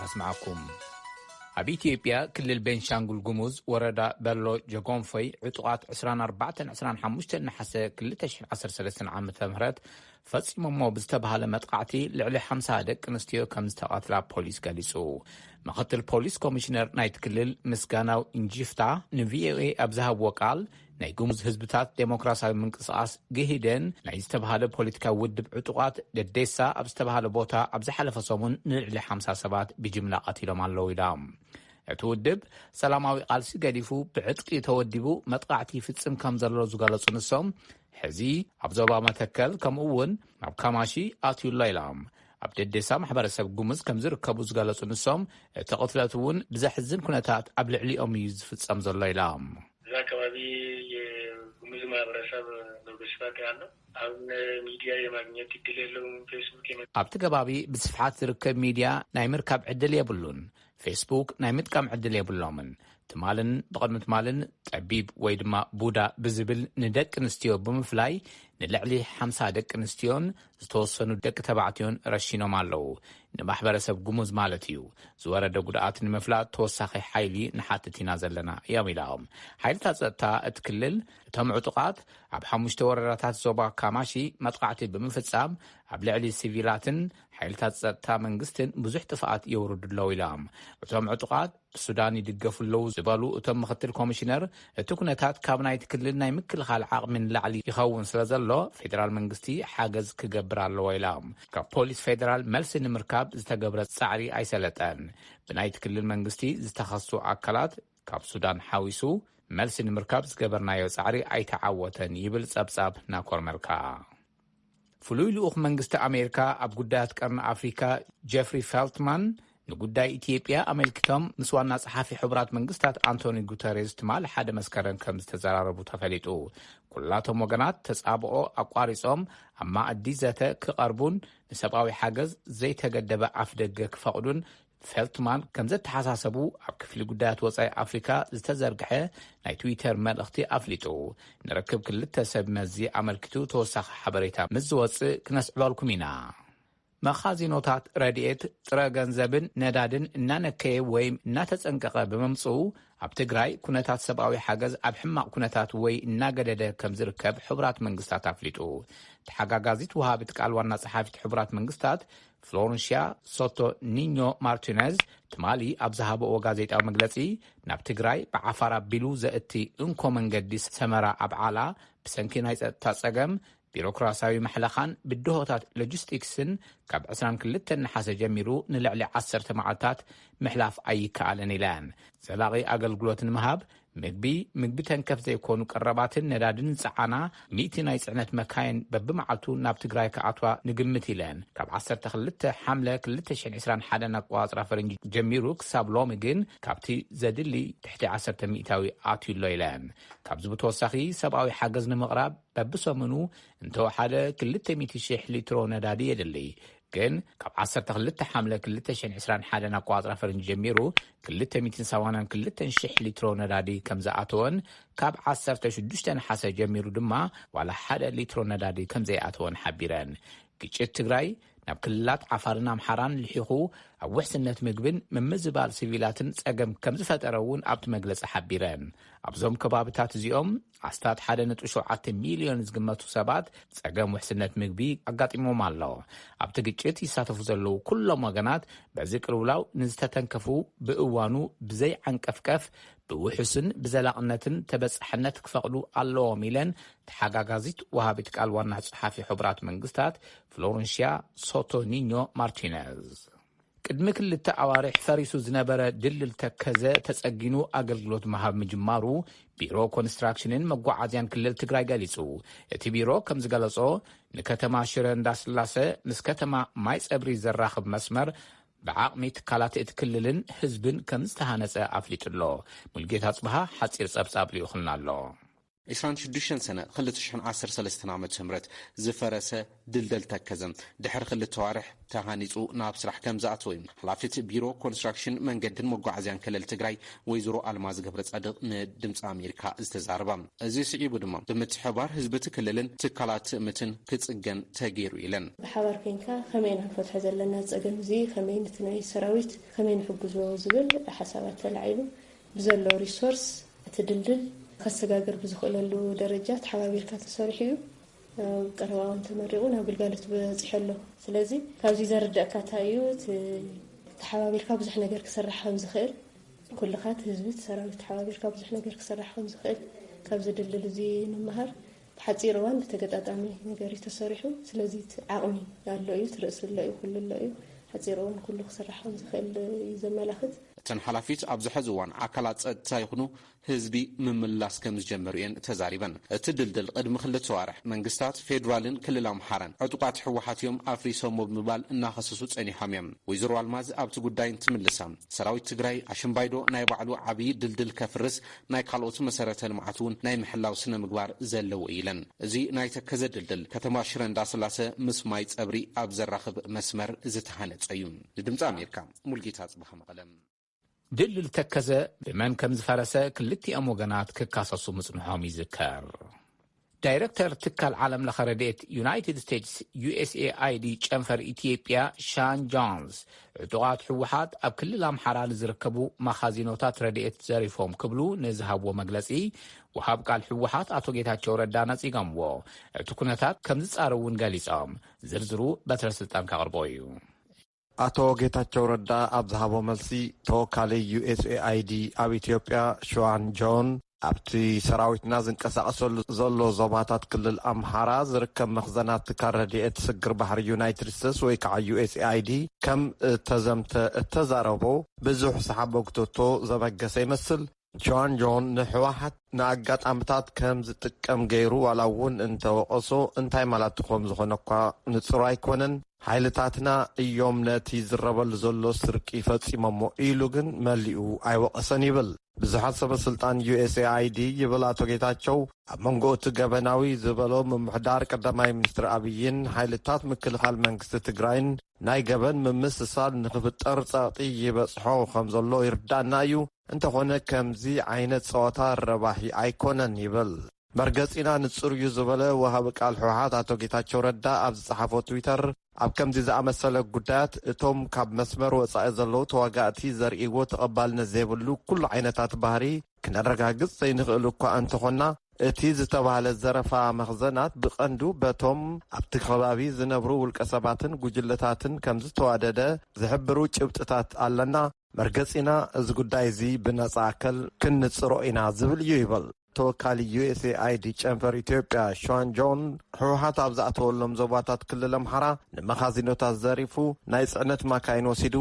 خسمعكم. أبي إثيوبيا كل البنشانغول جموز وردا بلو جوغونفي عطوات 24-25 نحسه كل تشحن 13 عام تمهرت فصيمو مو بزتبها لمتقعتي لعلي 5 دق نستيو كمستقاتلا بوليس قاليسو مقتل بوليس كوميشنر نايت كلل مسكاناو انجيفتا نVOA أبزها وقال ናይ ጉሙዝ ህዝብታት ዴሞክራሲያዊ ምንቅስቃስ ገሂደን ናይ ዝተባሃለ ፖለቲካዊ ውድብ ዕጡቃት ደደሳ ኣብ ዝተባሃለ ቦታ ኣብ ዝሓለፈ ሰሙን ንልዕሊ 50 ሰባት ብጅምላ ቀቲሎም ኣለዉ ኢሎም እቲ ውድብ ሰላማዊ ቃልሲ ገዲፉ ብዕጥቂ ተወዲቡ መጥቃዕቲ ፍጽም ከም ዘሎ ዝገለጹ ንሶም ሕዚ ኣብ ዞባ መተከል ከምኡውን ኣብ ካማሺ ኣትዩሎ ኢሎም ኣብ ደደሳ ማሕበረሰብ ጉሙዝ ከም ዝርከቡ ዝገለጹ ንሶም እቲ ቅትለት እውን ብዘሕዝን ኩነታት ኣብ ልዕሊኦም እዩ ዝፍጸም ዘሎ ኢሎም አካባቢ የጉሙዝ ማህበረሰብ በስፋት ያለው አሁን ሚዲያ የማግኘት እድል የለውም ፌስቡክ ኣብቲ ከባቢ ብስፍሓት ዝርከብ ሚድያ ናይ ምርካብ ዕድል የብሉን ፌስቡክ ናይ ምጥቃም ዕድል የብሎምን ትማልን ብቅድሚ ትማልን ጠቢብ ወይ ድማ ቡዳ ብዝብል ንደቂ ንስትዮ ብምፍላይ ንልዕሊ 50 ደቂ ንስትዮን ዝተወሰኑ ደቂ ተባዕትዮን ረሺኖም ኣለዉ ንማሕበረሰብ ጉሙዝ ማለት እዩ ዝወረደ ጉድኣት ንምፍላጥ ተወሳኺ ሓይሊ ንሓትቲና ዘለና እዮም ኢሎም ሓይልታት ጸጥታ እትክልል እቶም ዕጡቃት ኣብ 5 ወረዳታት ዞባ ካማሺ መጥቃዕቲ ብምፍጻም ኣብ ልዕሊ ሲቪላትን ሓይልታት ጸጥታ መንግስትን ብዙሕ ጥፍኣት የውርዱለው ኢሎም እቶም ዕጡቃት ሱዳን ይድገፉለው ዝበሉ እቶም ምክትል ኮሚሽነር እቲ ኩነታት ካብ ናይቲ ክልል ናይ ምክልኻል ዓቕሚን ላዕሊ ይኸውን ስለዘሎ ፌደራል መንግስቲ ሓገዝ ክገብር ኣለዎ ኢሎም ካብ ፖሊስ ፌደራል መልሲ ንምርካብ ዝተገብረ ጻዕሪ ኣይሰለጠን ብናይቲ ክልል መንግስቲ ዝተኸሱ ኣካላት ካብ ሱዳን ሓዊሱ መልሲ ንምርካብ ዝገበርናዮ ጻዕሪ ኣይተዓወተን ይብል ጸብጻብ ናኮር መልካ ፍሉይ ልኡኽ መንግስቲ ኣሜሪካ ኣብ ጉዳያት ቀርኒ ኣፍሪካ ጀፍሪ ፌልትማን ንጉዳይ ኢትዮጵያ ኣመልክቶም ምስ ዋና ጸሓፊ ሕቡራት መንግስታት አንቶኒ ጉተሬስ ትማል ሓደ መስከረም ከም ዝተዘራረቡ ተፈሊጡ ኩላቶም ወገናት ተጻብኦ ኣቋሪጾም ኣብ ማዕዲ ዘተ ክቐርቡን ንሰብኣዊ ሓገዝ ዘይተገደበ ኣፍደገ ክፈቕዱን ፌልትማን ከም ዘተሓሳሰቡ ኣብ ክፍሊ ጉዳያት ወጻኢ ኣፍሪካ ዝተዘርግሐ ናይ ትዊተር መልእኽቲ ኣፍሊጡ ንረክብ ክልተ ሰብ መዚ ኣመልክቱ ተወሳኺ ሓበሬታ ምስ ዝወፅእ ክነስዕበልኩም ኢና መኻዚኖታት ረድኤት ጥረ ገንዘብን ነዳድን እናነከየ ወይ እናተጸንቀቐ ብምምጽኡ ኣብ ትግራይ ኩነታት ሰብኣዊ ሓገዝ ኣብ ሕማቕ ኩነታት ወይ እናገደደ ከም ዝርከብ ሕቡራት መንግስታት ኣፍሊጡ ተሓጋጋዚት ወሃቢት ቃል ዋና ጸሓፊት ሕቡራት መንግስታት ፍሎረንሺያ ሶቶ ኒኞ ማርቲነዝ ትማሊ ኣብ ዝሃበኦ ጋዜጣዊ መግለጺ ናብ ትግራይ ብዓፋር ኣቢሉ ዘእቲ እንኮ መንገዲ ሰመራ ኣብዓላ ብሰንኪ ናይ ጸጥታ ጸገም ቢሮክራሲያዊ መሕለኻን ብድሆታት ሎጂስቲክስን ካብ 22 ነሓሰ ጀሚሩ ንልዕሊ 10 መዓልታት ምሕላፍ ኣይከኣለን ኢለን ዘላቒ ኣገልግሎት ንምሃብ ምግቢ ተንከፍ ዘይኮኑ ቀረባትን ነዳድን ጸዓና 100 ናይ ጽዕነት መካይን በብመዓልቱ ናብ ትግራይ ከኣትዋ ንግምት ኢለን ካብ 12 ሓምለ 2021 ኣቆጻጽራ ፈረንጂ ጀሚሩ ክሳብ ሎሚ ግን ካብቲ ዘድሊ ትሕቲ 10 ሚእታዊ ኣትዩሎ ኢለን ካብዚ ብተወሳኺ ሰብኣዊ ሓገዝ ንምቕራብ በብሰሙኑ እንተወሓደ 200,000 ሊትሮ ነዳዲ የድሊ ግን ካብ 12 ሓምለ 2021 ኣቆጻጽራ ፈረንጂ ጀሚሩ 282,000 ሊትሮ ነዳዲ ከም ዝኣተወን ካብ 16 ነሓሰ ጀሚሩ ድማ ዋላ 1 ሊትሮ ነዳዲ ከም ዘይኣተወን ሓቢረን ግጭት ትግራይ ናብ ክልላት ዓፋርን ኣምሓራን ልሒኹ ኣብ ውሕስነት ምግብን ምምዝባል ሲቪላትን ጸገም ከም ዝፈጠረ እውን ኣብቲ መግለጺ ሓቢረን ኣብዞም ከባቢታት እዚኦም ኣስታት 1.7 ሚልዮን ዝግመቱ ሰባት ጸገም ውሕስነት ምግቢ ኣጋጢሞም ኣሎ ኣብቲ ግጭት ይሳተፉ ዘለዉ ኩሎም ወገናት በዚ ቅልውላው ንዝተተንከፉ ብእዋኑ ብዘይ ዓንቀፍቀፍ ብውሕስን ብዘላቕነትን ተበጻሕነት ክፈቕዱ ኣለዎም ኢለን ተሓጋጋዚት ወሃቢት ቃል ዋና ጸሓፊ ሕቡራት መንግስታት ፍሎረንሺያ ሶቶ ኒኞ ማርቲነዝ ቅድሚ ክልተ ኣዋርሕ ፈሪሱ ዝነበረ ድልል ተከዘ ተጸጊኑ ኣገልግሎት መሃብ ምጅማሩ ቢሮ ኮንስትራክሽንን መጓዓዝያን ክልል ትግራይ ገሊጹ እቲ ቢሮ ከም ዝገለጾ ንከተማ ሽረ እንዳስላሰ ምስ ከተማ ማይ ጸብሪ ዘራኽብ መስመር بعقمي تكالات اتكللن حزبن كم استهانسه افليتلو ملګیتا صبح حصير صبصاب ليخلنا الله 26 سنة 2013 ዓመት ምረት ዝፈረሰ ድልደል ተከዘም ድሕሪ 2 ዋርሕ ተሃኒጹ ናብ ስራሕ ከም ዝኣተወ ሓላፊት ቢሮ ኮንስትራክሽን መንገድን መጓዓዝያን ክልል ትግራይ ወይዘሮ አልማዝ ገብረ ጻድቅ ንድምፂ ኣሜሪካ ዝተዛረባ እዚ ስዒቡ ድማ ብምትሕባር ህዝቢ ክልልን ትካላት ምትን ክጽገን ተገይሩ ኢለን ብሓባር ኮንካ ከመይ ንፈትሕ ዘለና ጸገም እዚ ከመይ ንትናይ ሰራዊት ከመይ ንሕግዞ ዝብል ሓሳባት ተላዒሉ ብዘሎ ሪሶርስ እትድልድል ከሰጋገር ብዝኽእለሉ ደረጃ ተሓባቢርካ ተሰሪሑ ቀረባውን ተመሪቑ ናብ ግልጋሎት በጽሐሎ ስለዚ ካብዚ ዘርድእካ ታዩ ተሓባቢርካ ብዙሕ ነገር ክስራሕ ከም ዝኽእል ኩልኻት ህዝቢ ሰራዊት ተሓባቢርካ ብዙሕ ነገር ክስራሕ ከም ዝኽእል ካብ ዝድልል እዚ ንምሃር ብሓፂር እዋን ብተገጣጣሚ ነገር ተሰሪሑ ስለዚ ዓቕሚ ያለው እዩ ትርእስሎ እዩ ኩሉ እዩ ሓፂር እዋን ኩሉ ክስራሕ ከም ዝኽእል ዘመላኽት እተን ሓላፊት ኣብ ዝሕዚ እዋን ኣካላት ጸጥታ ይኹኑ ህዝቢ ምምላስ ከም ዝጀመሩ እየን ተዛሪበን እቲ ድልድል ቅድሚ 2 ዋርሕ መንግስታት ፌደራልን ክልል ኣምሓራን ዕጡቃት ሕወሓት እዮም ኣፍሪሶም ብምባል እናኸሰሱ ጸኒሖም እዮም ወይዘሮ አልማዝ ኣብቲ ጉዳይ ትምልሳ ሰራዊት ትግራይ ኣሽምባይዶ ናይ ባዕሉ ዓብዪ ድልድል ከፍርስ ናይ ካልኦት መሰረተ ልምዓት እውን ናይ ምሕላው ስነ ምግባር ዘለዎ ኢለን እዚ ናይ ተከዘ ድልድል ከተማ ሽረ እንዳስላሴ ምስ ማይ ጸብሪ ኣብ ዘራኽብ መስመር ዝተሃነጸ እዩ ንድምፂ ኣሜሪካ ሙልጌታ ጽባህ መቐለም ድልድል ተከዘ ብመን ከም ዝፈረሰ ክልቲኦም ወገናት ክካሰሱ ምጽንሖም ይዝከር ዳይሬክተር ትካል ዓለም ለኸ ረድኤት ዩናይትድ ስቴትስ USAID ጨንፈር ኢትዮጵያ ሻን ጆንስ ዕጡቃት ሕወሓት ኣብ ክልል ኣምሓራ ዝርከቡ መኻዚኖታት ረድኤት ዘሪፎም ክብሉ ንዝሃብዎ መግለጺ ወሃብ ቃል ሕወሓት ኣቶ ጌታቸው ረዳ ነጺጎምዎ እቲ ኩነታት ከም ዝጻረውን ገሊጾም ዝርዝሩ በትረ ስልጣን ካቕርቦ እዩ አቶ ጌታቸው ረዳ ኣብ ዝሃቦ መልሲ ተወካሊ USAID ኣብ ኢትዮጵያ ሸዋን ጆን ኣብቲ ሰራዊትና ዝንቀሳቐሰሉ ዘሎ ዞባታት ክልል ኣምሓራ ዝርከብ መኽዘናት ትካል ረድኤት ስግር ባሕሪ ዩናይትድ ስቴትስ ወይ ከዓ USAID ከም ተዘምተ እተዛረቦ ብዙሕ ሰሓበግቶቶ ዘበገሰ ይመስል ሸዋን ጆን ንሕወሓት ንኣጋጣሚታት ከም ዝጥቀም ገይሩ ዋላ እውን እንተወቐሶ እንታይ ማለት ከም ዝኾነ እኳ ንጹር ኣይኮነን ሓይልታትና እዮም ነቲ ዝረበሉ ዘሎ ስርቂ ፈጺሞሞ ኢሉ ግን መሊኡ ኣይወቐሰን ይብል ብዙሓት ሰበስልጣን USAID ይብል ኣቶ ጌታቸው ኣብ መንጎ እቲ ገበናዊ ዝበሎ ምምሕዳር ቀዳማይ ሚኒስትር ኣብይን ሓይልታት ምክልኻል መንግስቲ ትግራይን ናይ ገበን ምምስሳል ንኽፍጠር ጸቕጢ ይበጽሖ ከም ዘሎ ይርዳእና እዩ እንተኾነ ከምዚ ዓይነት ጸወታ ረባሒ ኣይኮነን ይብል መርገጺና ንጹር እዩ ዝበለ ወሃቢ ቃል ሕወሓት ኣቶ ጌታቸው ረዳ ኣብ ዝጸሓፎ ትዊተር ኣብ ከምዚ ዝኣመሰለ ጉዳያት እቶም ካብ መስመር ወጻኢ ዘለዉ ተዋጋእቲ ዘርእይዎ ተቐባልነት ዘይብሉ ኩሉ ዓይነታት ባህሪ ክነረጋግጽ ዘይንኽእል እኳ እንተኾና እቲ ዝተባሃለ ዘረፋ መኽዘናት ብቐንዱ በቶም ኣብቲ ከባቢ ዝነብሩ ውልቀ ሰባትን ጉጅለታትን ከም ዝተዋደደ ዝሕብሩ ጭብጥታት ኣለና መርገጺና እዚ ጉዳይ እዚ ብነጻ ኣከል ክንጽሮ ኢና ዝብል እዩ ይብል ተወካሊ USAID ጨንፈር ኢትዮጵያ ሻን ጆን ሕወሓት ኣብ ዝኣተወሎም ዞባታት ክልል ኣምሓራ ንመኻዚኖታት ዘሪፉ ናይ ጽዕነት ማካይን ወሲዱ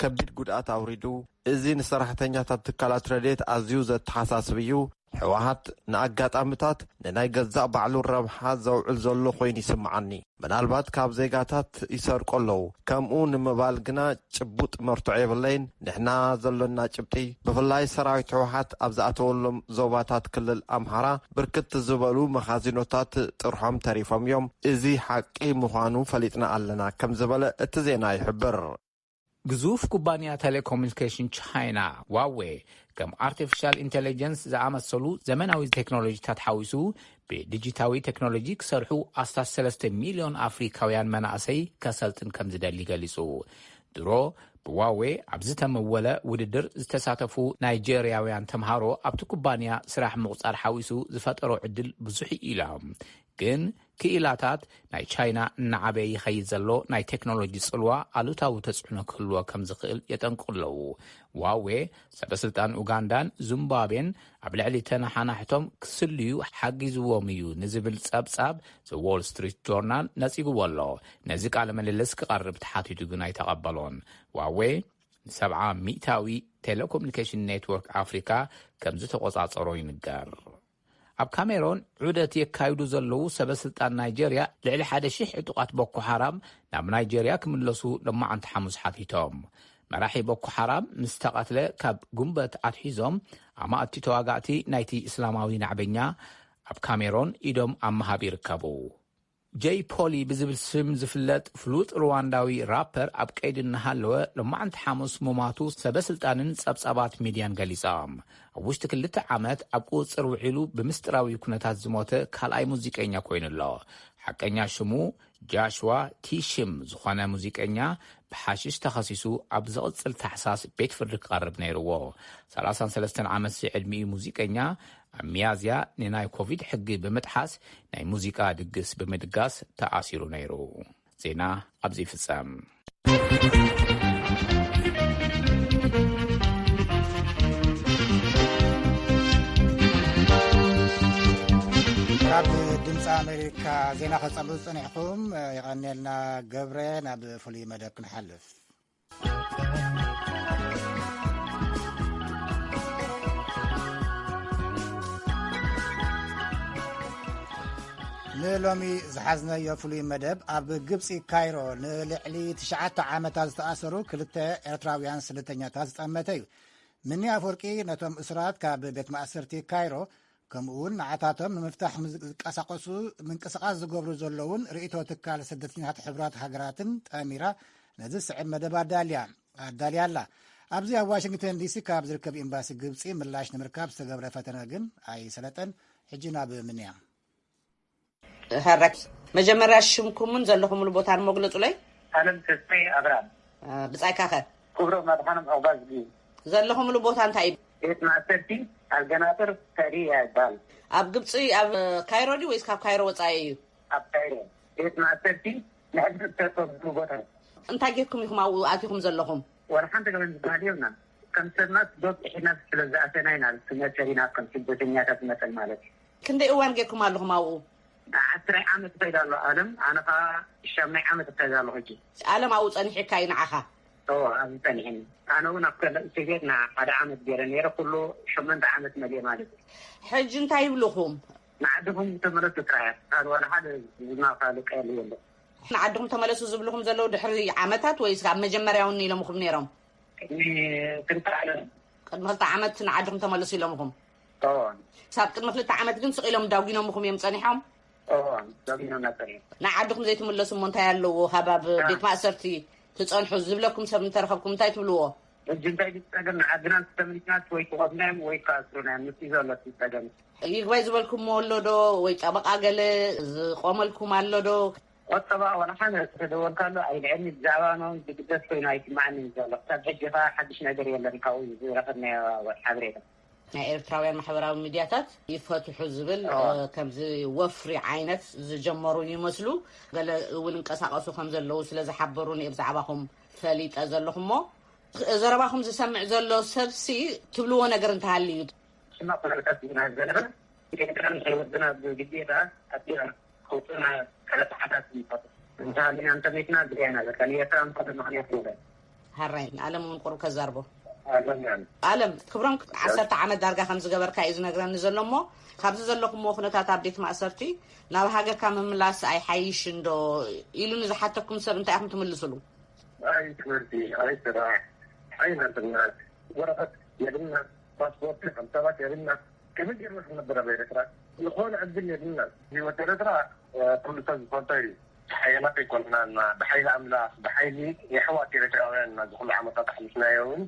ከቢድ ጉድኣት ኣውሪዱ እዚ ንሰራሕተኛታት ትካላት ረድኤት ኣዝዩ ዘተሓሳስብ እዩ ሕወሓት ንኣጋጣሚታት ንናይ ገዛእ ባዕሉ ረብሓ ዘውዕል ዘሎ ኮይኑ ይስምዓኒ ምናልባት ካብ ዜጋታት ይሰርቆ ኣለዉ ከምኡ ንምባል ግና ጭቡጥ መርትዖ የብለይን ንሕና ዘሎና ጭብጢ ብፍላይ ሰራዊት ሕወሓት ኣብ ዝኣተወሎም ዞባታት ክልል ኣምሓራ ብርክት ዝበሉ መኻዚኖታት ጥርሖም ተሪፎም እዮም እዚ ሓቂ ምዃኑ ፈሊጥና ኣለና ከም ዝበለ እቲ ዜና ይሕብር ግዙፍ ኩባንያ ቴሌኮሙኒኬሽን ቻይና ዋዌ ከም አርቲፊሻል ኢንቴሊጀንስ ዝኣመሰሉ ዘመናዊ ቴክኖሎጂታት ሓዊሱ ብዲጂታዊ ቴክኖሎጂ ክሰርሑ ኣስታት 3 ሚሊዮን ኣፍሪካውያን መናእሰይ ከሰልጥን ከም ዝደሊ ገሊጹ ድሮ ብዋዌ ኣብ ዝተመወለ ውድድር ዝተሳተፉ ናይጀርያውያን ተምሃሮ ኣብቲ ኩባንያ ስራሕ ምቁጻር ሓዊሱ ዝፈጠሮ ዕድል ብዙሕ ኢሎም ግን ክኢላታት ናይ ቻይና እናዓበየ ይኸይድ ዘሎ ናይ ቴክኖሎጂ ጽልዋ ኣሉታዊ ተጽዕኖ ክህልዎ ከም ዝኽእል የጠንቁለዉ ዋዌ ሰበስልጣን ኡጋንዳን ዚምባብዌን ኣብ ልዕሊ ተነሓናሕቶም ክስልዩ ሓጊዝዎም እዩ ንዝብል ጸብጻብ ዘ ዎል ስትሪት ጆርናል ነጺግዎ ኣሎ ነዚ ቃለ ምልልስ ክቐርብ ተሓቲቱ ግን ኣይተቐበሎን ዋዌ 70 ሚእታዊ ቴሌኮሙኒኬሽን ኔትወርክ ኣፍሪካ ከም ዝተቆጻጸሮ ይንገር ኣብ ካሜሮን ዑደት የካይዱ ዘለዉ ሰበስልጣን ናይጀርያ ልዕሊ 1,000 ዕጡቃት ቦኮ ሓራም ናብ ናይጀርያ ክምለሱ ሎማዓንቲ ሐሙስ ሓቲቶም መራሒ ቦኮ ሓራም ምስ ተቐትለ ካብ ጉንበት ኣትሒዞም ኣማእቲ ተዋጋእቲ ናይቲ እስላማዊ ናዕበኛ ኣብ ካሜሮን ኢዶም ኣብ መሃብ ይርከቡ። ጄይ ፖሊ ብዝብል ስም ዝፍለጥ ፍሉጥ ሩዋንዳዊ ራፐር ኣብ ቀይዲ እናሃለወ ሎማዓንቲ ሓሙስ ሙማቱ ሰበስልጣንን ጸብጻባት ሚድያን ገሊጾም። ኣብ ውሽጢ 2 ዓመት ኣብ ቁፅር ውዒሉ ብምስጢራዊ ኩነታት ዝሞተ ካልኣይ ሙዚቀኛ ኮይኑ ኣሎ። ሓቀኛ ሽሙ ጃሽዋ ቲሽም ዝኾነ ሙዚቀኛ ብሓሽሽ ተኸሲሱ ኣብ ዝቕጽል ታሕሳስ ቤት ፍርዲ ክቐርብ ነይርዎ። 33 ዓመት ዕድሚኡ ሙዚቀኛ ኣብ ሚያዝያ ንናይ ኮቪድ ሕጊ ብምጥሓስ ናይ ሙዚቃ ድግስ ብምድጋስ ተኣሲሩ ነይሩ። ዜና ኣብዚ ይፍጸም። ካብ ድምፂ ኣሜሪካ ዜና ከጸብፁ ፀኒሕኩም ይቐኒልና ገብረ ናብ ፍሉይ መደብ ክንሓልፍ። ንሎሚ ዝሓዝነዮ ፍሉይ መደብ ኣብ ግብፂ ካይሮ ንልዕሊ 9 ዓመታት ዝተኣሰሩ 2 ኤርትራውያን ስደተኛታት ዝጠመተ እዩ። ምኒ ኣፈወርቂ ነቶም እስራት ካብ ቤት ማእሰርቲ ካይሮ ከምኡውን ንዓታቶም ንምፍታሕ ዝቀሳቀሱ ምንቅስቃስ ዝገብሩ ዘለውን ርእቶ ትካል ስደተኛታት ሕብራት ሃገራትን ጠሚራ ነዚ ስዕብ መደብ ኣዳልያላ። ኣብዚ ኣብ ዋሽንግተን ዲሲ ካብ ዝርከብ ኤምባሲ ግብፂ ምላሽ ንምርካብ ዝተገብረ ፈተነ ግን ኣይሰለጠን። ሕጂ ናብ ምንያ هرك مجمرة شمكم من زلهم البوتان مغلط لي أنا تسمي أبرام بساي كاخه كبروا ما بحنم أو بازجي زلهم البوتان تايب مع سرتي الجناتر سريع دال أب قبصي أب كايرو دي ويس كاب كايرو وصايو أب كايرو مع سرتي نحن تسوق البوتان أنت جيكم يكم أو أتيكم زلهم ونحن تقولن بعدينا كم سنة دوت إحنا في الزعتنين على السنة سرينا كم سنة مثل مالك كندي أوان جيكم علىهم أو 10 عام تفيد الله عالم أنا الشمع عام تفيد الله هجي عالم أو صنيح كاين عها أنا ثانيين أنا ونقول سجدنا على عام بيرنير كله شمن عام مليء مالك حج انت يبلغهم نعدهم تملسوا ترايات هذا ولا هذا ما قالوا قالوا له نعدهم تملسوا زبلهم زلوا دحري عامتات ويس مجمرياون يلمخم نيرهم كنت على قد ما عامت نعدهم تملسوا يلمخم طبعا سابق ما فلت عامت كن سقيلهم داوغينهم مخم يم صنيحهم داوغينهم نتري نعدهم زي تملسوا مونتا يالو هباب بيت مأسرتي تصنحوا زبلكم سب نترخبكم تاي تبلوه الجنتاي تستغنا عدنا تملكات وي قبنام وي كاسرنا نتيزالات تستغنا يغواي زبلكم مولدو وي طبق اغل قوملكم اللدو وطبعا وانا حنا تدور كانوا اي العلم الزعوانو بتدسوا نايت معني زالك تحجفا حدش نقدر يلا نكاوي رقمنا والحبريده ኤርትራውያን ማሕበራዊ ሚድያታት ይፈትሑ ዝብል ከምዚ ወፍሪ ዓይነት ዝጀመሩ ይመስሉ ገለ እውን እንቀሳቀሱ ከም ዘለው ስለ ዝሓበሩን ብዛዕባኹም ፈሊጠ ዘለኹም ሞ ዘረባኹም ዝሰምዕ ዘሎ ሰብሲ ትብልዎ ነገር እንተሃልዩ ስማ ቆለታት ዝናገረ ይከራን ሰውድና ብግዴታ አጥያ ኮጥና ከለታታት ይፈቱ እንታለን አንተሜትና ግሪያና ለካን የትራም ቆደ ምክንያት ነው ሃራይን ዓለምን ቁሩ ከዛርቦ ዓለም ክብሮም 10 ዓመት ዳርጋ ከም ዝገበርካ እዩ ዝነግረኒ ዘሎ ሞ ካብዚ ዘለኹም ኩነታት ኣብዴት ማእሰርቲ ናብ ሃገርካ ምምላስ ኣይ ሓይሽ እንዶ ኢሉን ዝሓተኩም ሰብ እንታይ ኣኹም ትምልስሉ ኣይ ትምህርቲ ኣይ ስራሕ ኣይ ናትናት ወረቀት የድና ፓስፖርት ከምታት የድና ከመይ ጌርና ክነብር ኣብ ኤርትራ ዝኾነ ዕድል የድና ህይወት ኤርትራ ኩሉ ሰብ ዝፈልጦ እዩ ሓይላት ኣይኮንናና ብሓይሊ ኣምላኽ ብሓይሊ የሕዋት ኤርትራውያን እና ዝኩሉ ዓመታት ኣሕሊፍናዮ እውን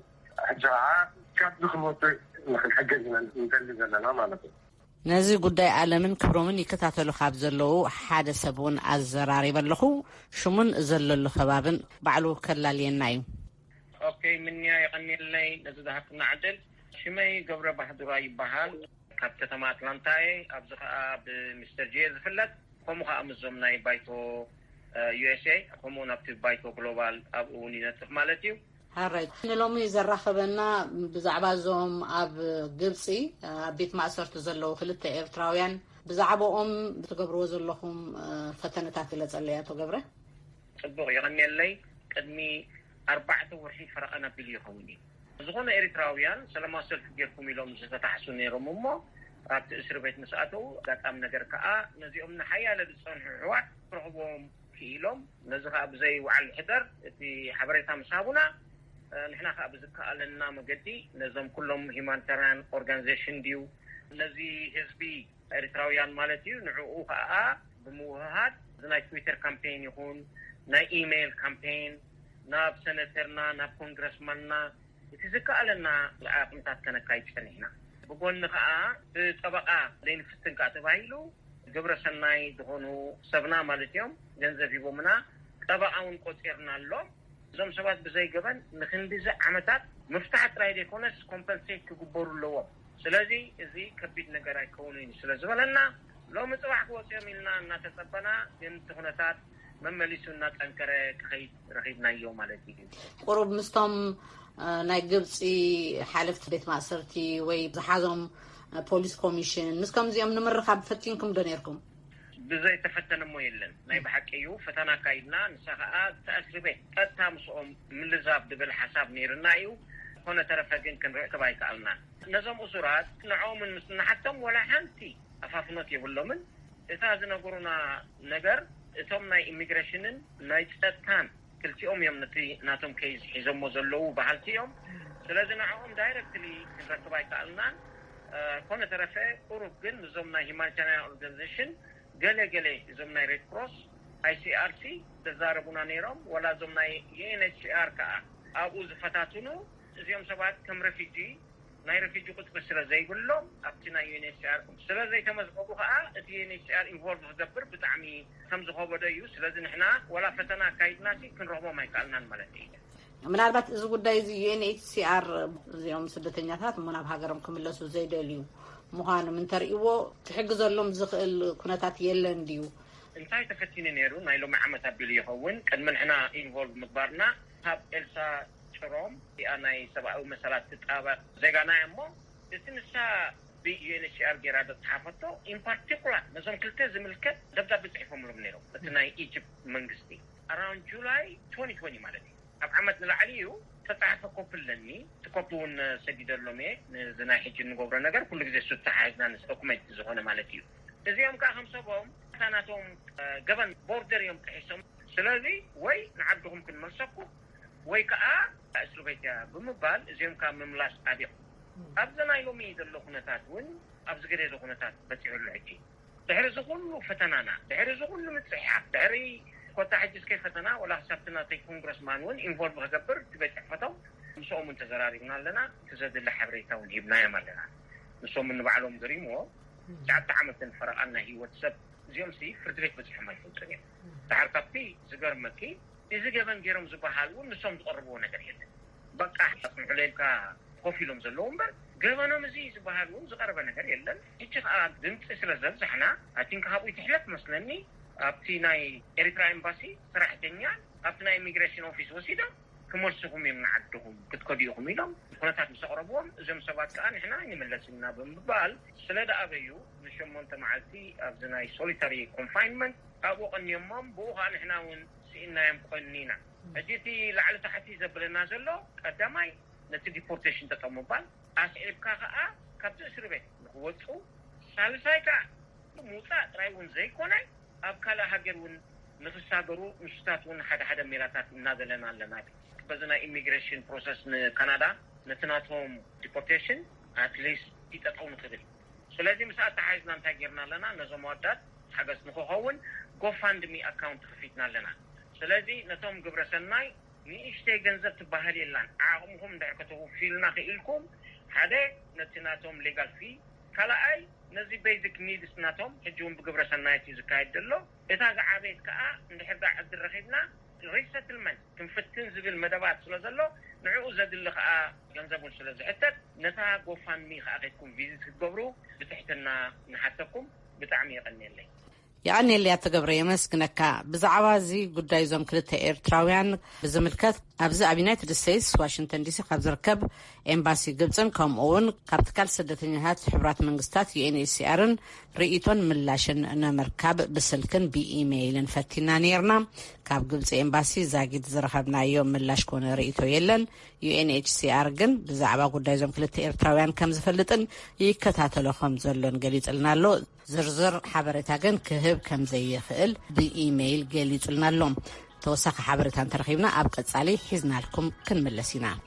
ሕጃዓ ካብ ዝኽሞቱ ንክንሕገዝና ንደሊ ዘለና ማለት እዩ ነዚ ጉዳይ ዓለምን ክብሮምን ይከታተሉ ካብ ዘለዉ ሓደ ሰብ እውን ኣዘራሪበ ኣለኹ ሽሙን ዘለሉ ከባብን ባዕሉ ከላልየና እዩ ኦኬ ምንያ ይቐኒለይ ነዚ ዝሃብትና ዓደል ሽመይ ገብረ ባህዱራ ይበሃል ካብ ከተማ አትላንታ ኣብዚ ከዓ ብሚስተር ጄ ዝፍለጥ ከምኡ ከዓ ምዞም ናይ ባይቶ ዩኤስኤ ከምኡ ናብቲ ባይቶ ግሎባል ኣብኡ እውን ይነጥፍ ማለት እዩ ሃራይ ንሎሚ ዘራኸበና ብዛዕባ ዞም ኣብ ግብፂ ኣብ ቤት ማእሰርቲ ዘለዉ 2 ኤርትራውያን ብዛዕባኦም ብትገብርዎ ዘለኹም ፈተነታት ግለጸለይ ኣቶ ገብረ ጽቡቕ ይቐኒለይ ቅድሚ 4 ወርሒ ፈረቐና ቢል ይኸውን ዝኾነ ኤርትራውያን ሰላማዊ ሰልፊ ጌርኩም ኢሎም ዝተታሕሱ ነይሮም እሞ ኣብቲ እስር ቤት ምስኣተው ጋጣም ነገር ከዓ ነዚኦም ንሓያለ ዝፀንሑ ሕዋት ክረኽቦም ክኢሎም ነዚ ከዓ ብዘይ ውዓል ሕደር እቲ ሓበሬታ ምሳቡና ንሕና ከዓ ብዝከኣለና መገዲ ነዞም ኩሎም ሂማኒታርያን ኦርጋናይዜሽን ድዩ الذي حزبي إريتراويان مالتيو نعوقو كأ بموهات زي تويتر كامبين يكون نا إيميل كامبين ناب سنترنا ناب كونغرسماننا يتذكر لنا العاقمتات كان كايتشن هنا بقول نخاء طبقة لين فتنك تبايلو جبر سناي دهونو سبنا مالتيوم جنزة في بومنا طبقة ونقطيرنا اللهم زم سبات بزي جبن نخندز عمتات مفتاح ترايد يكونس كومبنسيت كجبور اللوم سلازي زي كبيد نجار يكونين سلازي ولنا لو متوح قوتي ملنا نتسبنا ينتهونتات ممليسونا تنكره خيد رخيدنا يوم على دي قرب مستم نايجبسي حالف بيت معصرتي وي بحازم بوليس كوميشن نسكم زي من مرخب فتينكم دنيركم بزي تفتن مويلن ناي بحكيو فتنا كايدنا نسخاء تأسربه قدتا مسؤوم من لزاب دبل حساب نيرنايو هنا ترفقين كن رأيك بايك ألنا نظام أسرات نعوم من حتم ولا حنتي أفافنوت يقولوا من إتازنا قرونا نجر إتهم ناي إميجريشنن ناي تتكان كلتي يمنتي ناتم كيز حزم مزلو بحالتيهم سلازنا نعوم دايركتلي كن رأيك بايك ألنا هنا ترفق قروب جن نظامنا humanitarian organization قال زمنا ريد كروس ICRC تزاربونا نيرم ولا زمنا UNHCR كا أبو زفتاتونو زيوم سبات كم رفيجي ناي رفيجي قد بسرا زي قلهم أبتنا UNHCR سلا زي تمزقوها UNHCR involved هدبر بتعمي تمزقوا بدايو سلا زي نحنا ولا فتنا كايدناسي كن رغبا ما يكالنا الملاتي ምናልባት እዚ ጉዳይ እዚ UNHCR እዚኦም ስደተኛታት ምናብ ሃገሮም ክምለሱ ዘይደልዩ ምዃኑ ምን ተርእይዎ ትሕግዘሎም ዝኽእል ኩነታት የለን ድዩ እንታይ ተፈቲኒ ነይሩ ናይ ሎሚ ዓመት ኣቢሉ ይኸውን ቅድሚ ንሕና ኢንቮልቭ ምግባርና ካብ ኤልሳ ጭሮም ናይ ሰብኣዊ መሰላት ትጣበቕ ዜጋና እሞ እቲ ንሳ ብዩኤንኤችሲአር ጌራ ተሓፈቶ ኢን ፓርቲኩላር ነዞም ክልተ ዝምልከት ደብዳቤ ጽሒፎምሎም ነይሮም እቲ ናይ ኢጅፕት መንግስቲ around July 2020 ማለት እዩ ኣብ ዓመት ንላዕሊዩ ተጻሕፈ ኮፕለኒ ተኮፕውን ሰዲደሎም ዝናይ ሕጂ ንገብሮ ነገር ኩሉ ግዜ ሱታሓዝና ንዶኩሜንት ዝኾነ ማለት እዩ እዚኦም ከዓ ከምሰቦም ታናቶም ገበን ቦርደር እዮም ክሕሶም ስለዚ ወይ ንዓድኹም ክንመልሰኩም ወይ ከዓ እስሩ ቤት ብምባል እዚኦም ከዓ ምምላስ ኣዲቕ ኣብዚ ናይ ሎሚ ዘሎ ኩነታት እውን ኣብዚ ገለ ዘሎ ኩነታት በፂሑሉ ሕጂ ድሕሪ ዝኩሉ ፈተናና ድሕሪ ዝኩሉ ምፅሕሓፍ ድሕሪ ኮታ ሕጂ እስከ ፈተና ወላ ሓሳብትና ተይ ኮንግረስማን እውን ኢንቮልቭ ክገብር ትበፅሕፈቶም ንሶም ተዘራሪብና ኣለና ትዘድለ ሓበሬታውን ሂብናዮም ኣለና ንሶም ንባዕሎም ገሪሞ 9 ዓመት ፈረቓና ሂወት ሰብ እዚኦም ሲ ፍርድ ቤት በፅሖም ኣይፈልጡን እዮም ድሕሪ ካብቲ ዝገርመኪ እዚ ገበን ገይሮም ዝበሃል እውን ንሶም ዝቐርብዎ ነገር የለን በቃ ሕልልካ ኮፍ ኢሎም ዘለዉ እምበር ገበኖም እዚ ዝበሃል እውን ዝቐረበ ነገር የለን ሕጂ ከዓ ድምፂ ስለ ዘብዛሕና ኣቲንካ ካብኡ ትሕለፍ መስለኒ ኣብቲ ናይ ኤሪትራ ኤምባሲ ሰራሕተኛ ኣብቲ ናይ ኢሚግሬሽን ኦፊስ ወሲዶም ክመልስኹም እዮም ንዓድኹም ክትከዲኡኹም ኢሎም ኩነታት ምስ ኣቕረብዎም እዞም ሰባት ከዓ ንሕና ይምለስና ብምባል ስለ ደኣበዩ ንሸሞንተ መዓልቲ ኣብዚ ናይ ሶሊታሪ ኮንፋይንመንት ኣብኡ ቀኒዮሞም ብኡ ከዓ ንሕና እውን ስኢናዮም ቆኒና ሕጂ እቲ ላዕሊ ታሕቲ ዘብለና ዘሎ ቀዳማይ ነቲ ዲፖርቴሽን ተጠምባል ኣስዒብካ ከዓ ካብቲ እስር ቤት ንክወፁ ሳልሳይ ከዓ ምውፃእ ጥራይ እውን ዘይኮነ ኣብ ካልእ ሃገር እውን ንክሳገሩ ንሱታት እውን ሓደ ሜላታት እናዘለና ኣለና በዚ ናይ ኢሚግሬሽን ፕሮሰስ ንካናዳ ነትናቶም ዲፖርቴሽን ኣትሊስት ይጠጠው ንክብል ስለዚ ምስኣት ተሓይዝና እንታይ ጌርና ኣለና ነዞም ወዳት ሓገዝ ንክኸውን ጎፋንድሚ ኣካውንት ከፊትና ኣለና ስለዚ ነቶም ግብረ ሰናይ ንእሽተይ ገንዘብ ትባሃል የላን ዓቕምኩም እንድሕር ከተወፊልና ክኢልኩም ሓደ ነቲ ናቶም ሌጋል ፊ ካልኣይ ነዚ ቤዚክ ኒድስ ናቶም ሕጂ እውን ብግብረ ሰናይቲ ዝካየድ ዘሎ እታ ዝዓበየት ከዓ እንድሕር ዳ ዕድል ረኺብና ሪሰትልመንት ክንፍትን ዝብል መደባት ስለ ዘሎ ንዕኡ ዘድሊ ከዓ ገንዘቡን ስለ ዝሕተት ነታ ጎፋንሚ ከዓ ከይድኩም ቪዚት ክትገብሩ ብትሕትና ንሓተኩም ብጣዕሚ የቐኒየለይ يعنيلي أتقبر يمسكنك بزعوازي قد يزوم كلتا إيرتراويان بزملكات أبزا أبينايتد ستيتس واشنطن دي سي خبز ركب إمباسي قبزن كوم أون كابتكال سدتنيهات حبرات منغستات UNHCRن رئيتون ملاشن نمركب بسلكن بإيميلن فتنا نيرنا كاب قبز إمباسي زاقيد زرخبنا يوم ملاش كون رئيتو يلن UNHCR جن بزعوا قد يزوم كلتا إيرتراويان كم زفلتن يكتاتلو خمزلون قليت النالو زرزر حبرتا جن كهب كم زي يخيل بإيميل قليت النالو توسخ حبرتان ترخيبنا أبقى علي حزنا لكم كنملسينا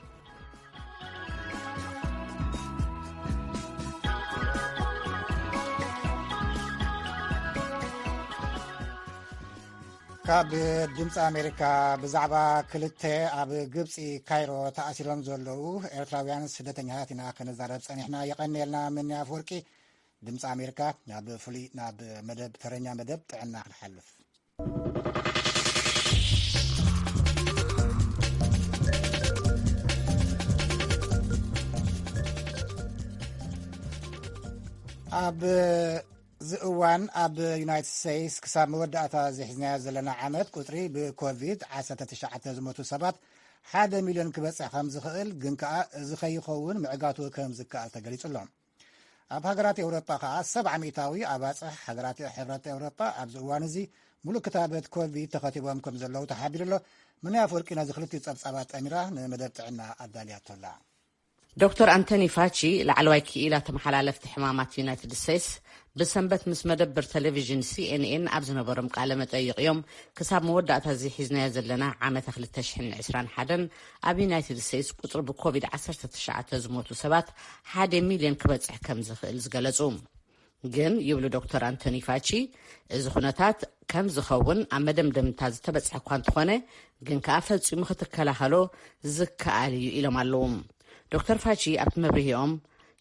ካብ ድምፂ ኣሜሪካ ብዛዕባ ክልተ ኣብ ግብፂ ካይሮ ተኣሲሮም ዘለዉ ኤርትራውያን ስደተኛታት ኢና ክንዛረብ ፀኒሕና የቀኒየልና ምን ኣፈወርቂ ድምፂ ኣሜሪካ ናብ ፍሉይ ናብ መደብ ተረኛ መደብ ጥዕና ክንሓልፍ ኣብ ዝእዋን ኣብ ዩናይትድ ስቴትስ ክሳብ መወዳእታ ዝሕዝናዮ ዘለና ዓመት ቁጥሪ ብኮቪድ-19 ዝሞቱ ሰባት 1 ሚልዮን ክበፅሕ ከም ዝኽእል ግን ከዓ እዚ ከይኸውን ምዕጋቱ ከም ዝከኣል ተገሊጹሎም ኣብ ሃገራት ኤውሮጳ ከዓ 70% ኣባፅሕ ሃገራት ሕብረት ኤውሮጳ ኣብዚ እዋን እዚ ሙሉእ ክታበት ኮቪድ ተኸቲቦም ከም ዘለዉ ተሓቢሩ ኣሎ ምን ኣፈወርቂ ነዚ ክልቲኡ ፀብፃባት ጠሚራ ንመደብ ጥዕና ኣዳልያቶላ ዶክተር አንቶኒ ፋቺ ላዕለዋይ ክኢላ ተመሓላለፍቲ ሕማማት ዩናይትድ ስቴትስ ብሰንበት ምስ መደበር ቴሌቪዥን CNN ኣብ ዝነበሮም ቃለ መጠይቅ እዮም ክሳብ መወዳእታ ሒዝናዮ ዘለና ዓመት 2021 ኣብ ዩናይትድ ስቴትስ ቁጥሪ ብኮቪድ-19 ዝሞቱ ሰባት 1 ሚልዮን ክበፅሕ ከም ዝኽእል ዝገለጹ ግን ይብሉ ዶክተር አንቶኒ ፋቺ እዚ ኩነታት ከም ዝኸውን ኣብ መደምደምታ ዝተበፅሐ እኳ እንተኾነ ግን ከዓ ፈፂሙ ክትከላኸሎ ዝከኣል እዩ ኢሎም ኣለዉ ዶክተር ፋቺ ኣብቲ መብርሂኦም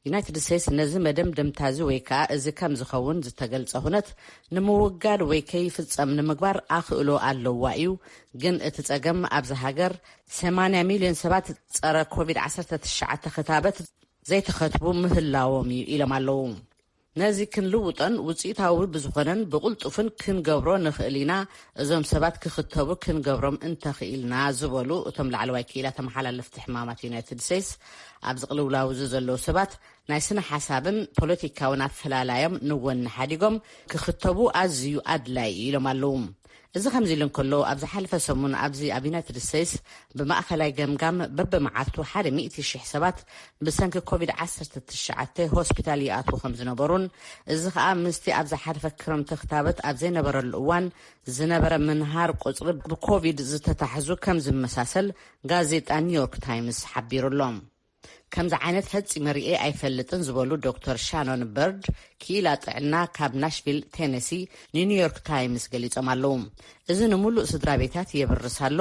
ዩናይትድ ስቴትስ ነዚ መደምደምታዚ ወይ ከዓ እዚ ከም ዝኸውን ዝተገልጸ ኩነት ንምውጋድ ወይ ከይፍጸም ንምግባር ኣኽእሎ ኣለዋ እዩ ግን እቲ ፀገም ኣብዚ ሃገር 80 ሚልዮን ሰባት ፀረ ኮቪድ-19 ክታበት ዘይተኸትቡ ምህላዎም እዩ ኢሎም ኣለዉ ነዚ ክንልውጦን ውፅኢታዊ ብዝኾነን ብቁልጡፍን ክንገብሮ ንኽእል ኢና እዞም ሰባት ክኽተቡ ክንገብሮም እንተኽኢልና ዝበሉ እቶም ላዕለዋይ ክኢላ ተመሓላለፍቲ ሕማማት ዩናይትድ ስቴትስ ኣብ ዝቕልውላው ዘለዉ ሰባት ናይ ስነ ሓሳብን ፖለቲካውን ኣፈላላዮም ንወኒ ሓዲጎም ክኽተቡ ኣዝዩ ኣድላይ ኢሎም ኣለዉ እዚ ከምዚ ኢሉ እንከሎ ኣብ ዝሓለፈ ሰሙን ኣብዚ ኣብ ዩናይትድ ስቴትስ ብማእኸላይ ገምጋም በብመዓልቱ 100,000 ሰባት ብሰንኪ ኮቪድ-19 ሆስፒታል ይኣትዉ ከም ዝነበሩን እዚ ከዓ ምስቲ ኣብ ዝሓለፈ ክረምቲ ክታበት ኣብ ዘይነበረሉ እዋን ዝነበረ ምንሃር ቁፅሪ ብኮቪድ ዝተታሕዙ ከም ዝመሳሰል ጋዜጣ ኒውዮርክ ታይምስ ሓቢሩሎም ከምዚ ዓይነት ፈፂመ ርኤ ኣይፈልጥን ዝበሉ ዶክተር ሻኖን በርድ ክኢላ ጥዕና ካብ ናሽቪል ቴነሲ ንኒውዮርክ ታይምስ ገሊፆም ኣለዉ እዚ ንሙሉእ ስድራ ቤታት የብርሳሎ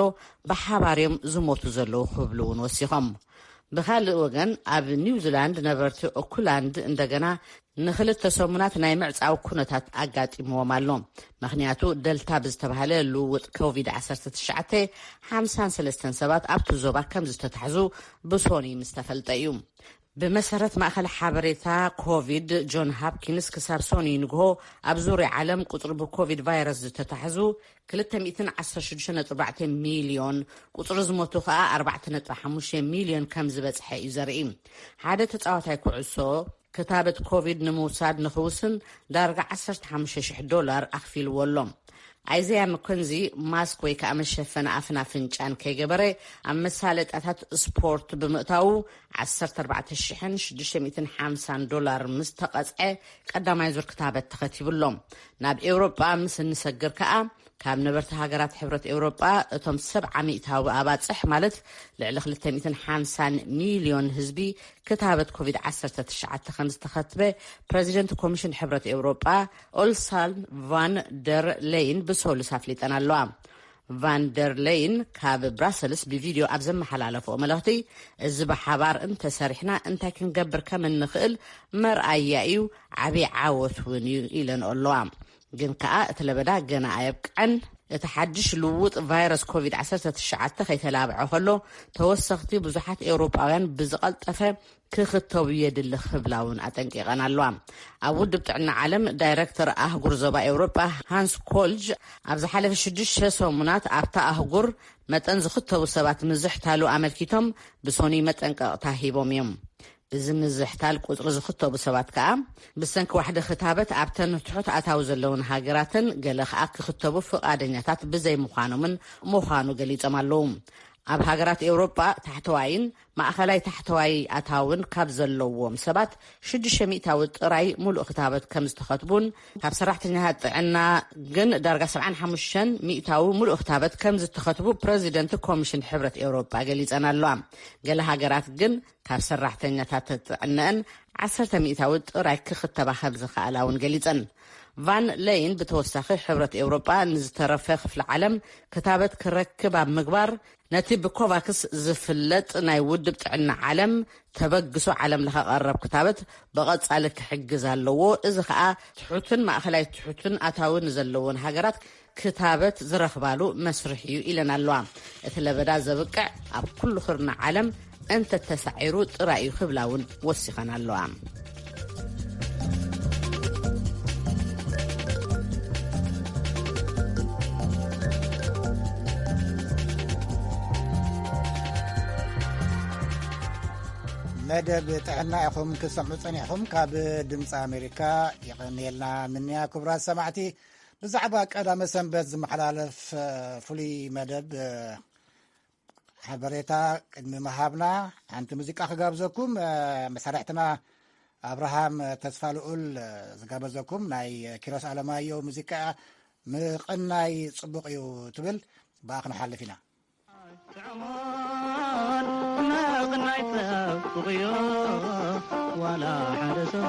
ብሓባርዮም ዝሞቱ ዘለዉ ክብሉ እውን ወሲኾም ብካልእ ወገን ኣብ ኒውዚላንድ ነበርቲ ኦክላንድ እንደገና ንክልተ ሰሙናት ናይ ምዕፃው ኩነታት ኣጋጢምዎም ኣሎ ምክንያቱ ደልታ ብዝተባሃለ ልውውጥ ኮቪድ-19 53 ሰባት ኣብቲ ዞባ ከም ዝተታሕዙ ብሶኒ ምስተፈልጠ እዩ ብመሰረት ማእኸል ሓበሬታ ኮቪድ ጆን ሃፕኪንስ ክሳብ ሶኒ ንግሆ ኣብ ዙርያ ዓለም ቁጥሪ ብኮቪድ ቫይረስ ዝተታሕዙ 216.4 ሚልዮን ቁጥሪ ዝሞቱ ከዓ 4.5 ሚልዮን ከም ዝበፅሐ እዩ ዘርኢ ሓደ ተፃዋታይ ኩዕሶ ክታበት ኮቪድ ንምውሳድ ንኽውስን ዳርጋ $15,000 ኣኽፊልዎ ኣሎ ኣይዘያ መኮንዚ ማስክ ወይ ከዓ መሸፈነ ኣፍና ፍንጫን ከይገበረ ኣብ መሳለጣታት ስፖርት ብምእታው $14,650 ምስ ተቐፅዐ ቀዳማይ ዙር ክታበት ተኸቲብሎም ናብ ኤውሮጳ ምስ እንሰግር ከዓ ካብ ነበርቲ ሃገራት ሕብረት ኤውሮጳ እቶም 70% ኣባፅሕ ማለት ልዕሊ 250 ሚልዮን ህዝቢ ክታበት ኮቪድ-19 ከም ዝተኸትበ ፕሬዚደንት ኮሚሽን ሕብረት ኤውሮጳ ኦልሳን ቫን ደር ሌይን ብሰሉስ ኣፍሊጠን ኣለዋ ቫን ደር ሌይን ካብ ብራሰልስ ብቪድዮ ኣብ ዘመሓላለፈኦ መልእኽቲ እዚ ብሓባር እንተሰሪሕና እንታይ ክንገብር ከም እንኽእል መርኣያ እዩ ዓብይ ዓወት እውን እዩ ኢለን ኣለዋ ግን ከዓ እቲ ለበዳ ገና ኣየብቅዐን እቲ ሓድሽ ልውውጥ ቫይረስ ኮቪድ-19 ከይተላብዖ ከሎ ተወሰኽቲ ብዙሓት ኤውሮጳውያን ብዝቐልጠፈ ክኽተቡ የድሊ ክብላውን ኣጠንቂቐን ኣለዋ ኣብ ውድብ ጥዕና ዓለም ዳይረክተር ኣህጉር ዞባ ኤውሮጳ ሃንስ ኮልጅ ኣብ ዝሓለፈ 6 ሰሙናት ኣብታ ኣህጉር መጠን ዝኽተቡ ሰባት ምዝሕታሉ ኣመልኪቶም ብሶኒ መጠንቀቕታ ሂቦም እዮም እዚ ምዝሕታል ቁጥሪ ዝኽተቡ ሰባት ከዓ ብሰንኪ ዋሕደ ክታበት ኣብተን ትሑት ኣታዊ ዘለውን ሃገራትን ገለ ከዓ ክኽተቡ ፍቓደኛታት ብዘይምዃኖምን ምዃኑ ገሊፆም ኣለዉ ኣብ ሃገራት ኤውሮጳ ታሕተዋይን ማእኸላይ ታሕተዋይ ኣታውን ካብ ዘለዎም ሰባት 600 ጥራይ ሙሉእ ክታበት ከም ዝተኸትቡን ካብ ሰራሕተኛታት ጥዕና ግን ዳርጋ 75% ሙሉእ ክታበት ከም ዝተኸትቡ ፕሬዚደንት ኮሚሽን ሕብረት ኤውሮጳ ገሊፀን ኣለዋ ገለ ሃገራት ግን ካብ ሰራሕተኛታት ጥዕናን 10% ጥራይ ክኽተባ ከም ዝኽኣላ እውን ገሊፀን ቫን ሌይን ብተወሳኺ ሕብረት ኤውሮጳ ንዝተረፈ ክፍሊ ዓለም ክታበት ክረክብ ኣብ ምግባር ነቲ ብኮቫክስ ዝፍለጥ ናይ ውድብ ጥዕና ዓለም ተበግሶ ዓለም ለኸ ቀረብ ክታበት ብቐጻሊ ክሕግዝ ኣለዎ። እዚ ከዓ ትሑትን ማእኸላይ ትሑትን ኣታውን ዘለዎን ሃገራት ክታበት ዝረኽባሉ መስርሕ እዩ ኢለን ኣለዋ። እቲ ለበዳ ዘብቅዕ ኣብ ኩሉ ክርና ዓለም እንተ ተሳዒሩ ጥራይ እዩ ክብላ እውን ወሲኸን ኣለዋ። መደብ ጥዕና ኢኹም ክሰምዑ ጸኒሕኹም ካብ ድምፂ ኣሜሪካ ይቕንየልና ምንያ ክቡራት ሰማዕቲ ብዛዕባ ቀዳመ ሰንበት ዝመሓላለፍ ፍሉይ መደብ ሓበሬታ ቅድሚ መሃብና ሓንቲ ሙዚቃ ክጋብዘኩም መሳርሕትና ኣብርሃም ተስፋ ልኡል ዝጋበዘኩም ናይ ኪሮስ ኣለማዮ ሙዚቃ ምቕናይ ጽቡቕ እዩ ትብል ብኣ ክንሓልፍ ኢና مقنعي تفقيو ولا حدثو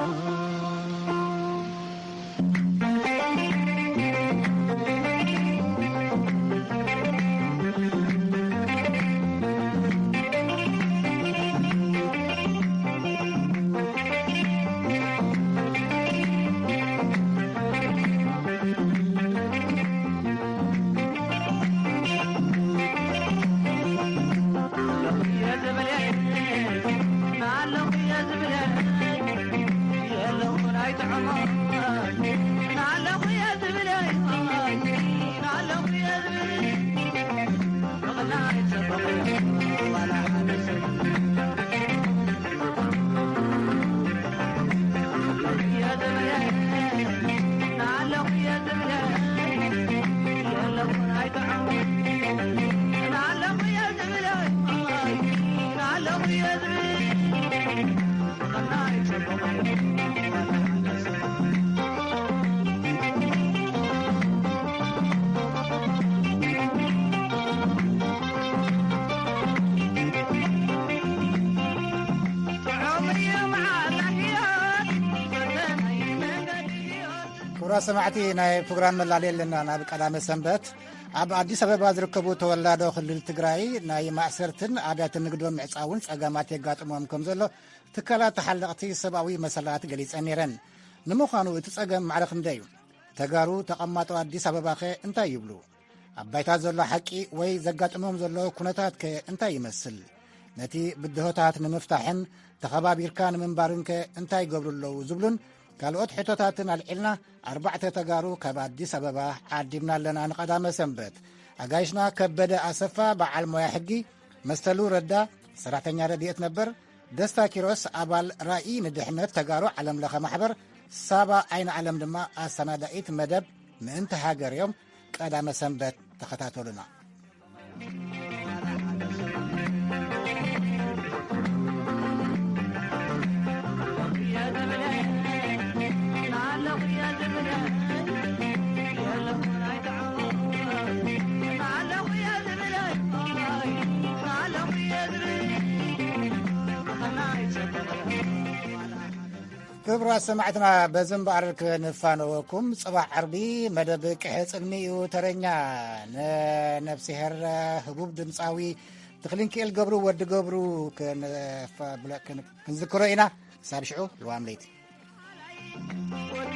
ሰማዕቲ ናይ ፕሮግራም መላልየ ኣለና ናብ ቀዳመ ሰንበት ኣብ ኣዲስ ኣበባ ዝርከቡ ተወላዶ ክልል ትግራይ ናይ ማእሰርትን ኣዳትን ንግዶም ምዕፃውን ፀገማት የጋጥሞም ከም ዘሎ ትካላት ተሓለቕቲ ሰብኣዊ መሰላት ገሊፀን ነይረን። ንምዃኑ እቲ ፀገም ማዕረ ክንደይ እዩ? ተጋሩ ተቐማጦ ኣዲስ ኣበባ ኸ እንታይ ይብሉ? ኣብ ባይታ ዘሎ ሓቂ ወይ ዘጋጥሞም ዘሎ ኩነታት ከ እንታይ ይመስል? ነቲ ብድሆታት ንምፍታሕን ተኸባቢርካ ንምንባርን ከ እንታይ ይገብሩ ኣለዉ ዝብሉን ካልኦት ሕቶታትን ኣልዒልና 4 ተጋሩ ካብ ኣዲስ ኣበባ ዓዲምና ኣለና ንቐዳመ ሰንበት። ኣጋይሽና ከበደ ኣሰፋ በዓል ሞያ ሕጊ፣ መስተሉ ረዳ ሰራሕተኛ ረድኤት ነበር፣ ደስታ ኪሮስ ኣባል ራእይ ንድሕነት ተጋሩ ዓለም ለኸ ማሕበር፣ ሳባ ዓይነ ዓለም ድማ ኣሰናዳኢት መደብ ምእንቲ ሃገር እዮም። ቀዳመ ሰንበት ተኸታተሉና። ክቡራት ሰማዕትና በዝምባር ክንፋነወኩም ጽባሕ ዓርቢ መደብ ቅሐ ጽልሚ እዩ ተረኛ ነፍሲሄር ህቡብ ድምፃዊ ትኽሊንክኤል ገብሩ ወዲ ገብሩ ክንዝክሮ ኢና ሳብ ሽዑ ልዋም ለይቲ ወዲ